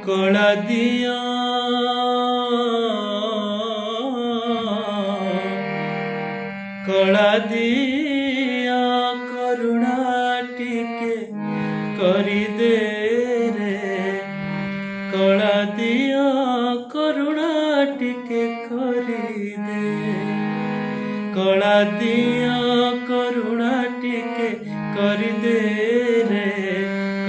कला दिया कला दिया करुणा टिके करी दे रे कला दिया करुणा टिके करी दे कला दिया करुणा टिके करी दे रे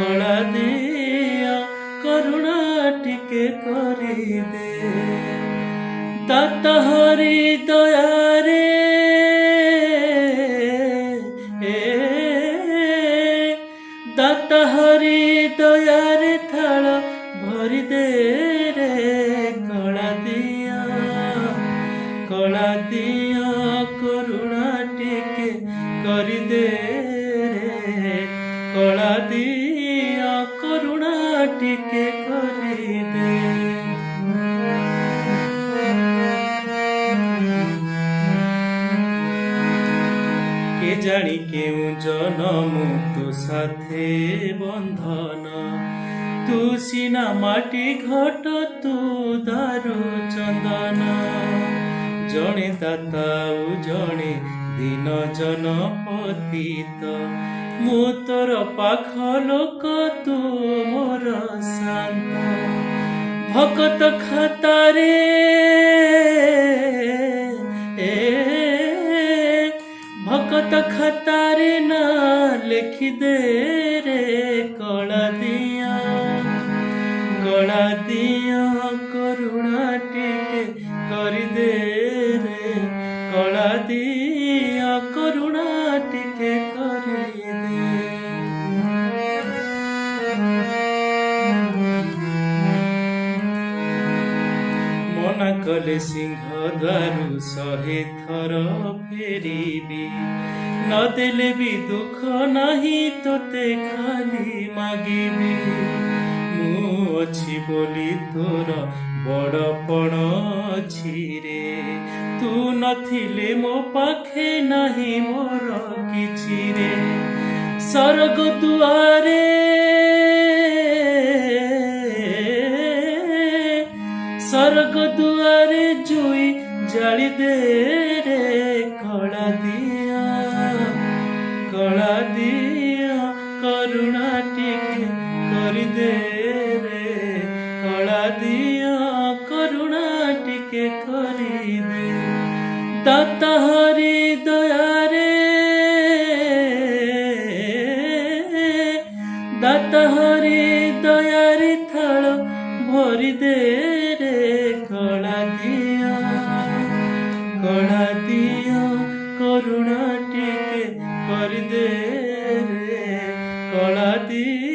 कला दिया करुणा टिके करी दे दाता हरि दया रे दाता हरि दया रे थाल भरी दे रे कला दिया करुणा टिके करी दे रे कला दिया करुणा टिके करी दे के जानी केउ जनम तो साथे बंधन तू सीना माटी घट तू दारु चंदन जणे दाता जणे दिन जन पतित मु तोर पाख लोक तू मोर शांत भकत खातारे भकत खातारे ना लिखि दे रे कला दिया करुणा टिके करी दे रे कला दिया करुणा टिके करी दे मना कले सिंह द्वारु 100 थर फेरिबी न देले भी दुख नहीं तोते खाली मागिबी मु अछि बोली तोर बड़पण अछि रे तू नथिले मो पाखे नहीं मोर किछि रे स्वर्ग दुआरे स्वर्ग दुआरे जुई जाली दे रे कला दिया करुणा टिके करी दे रे कला दिया करुणा टिके करी दे दाता हरि दया रे दाता हरि दया रे थाल भरी दे रे कला दिया करुणा टिके करी दे रे कला दिया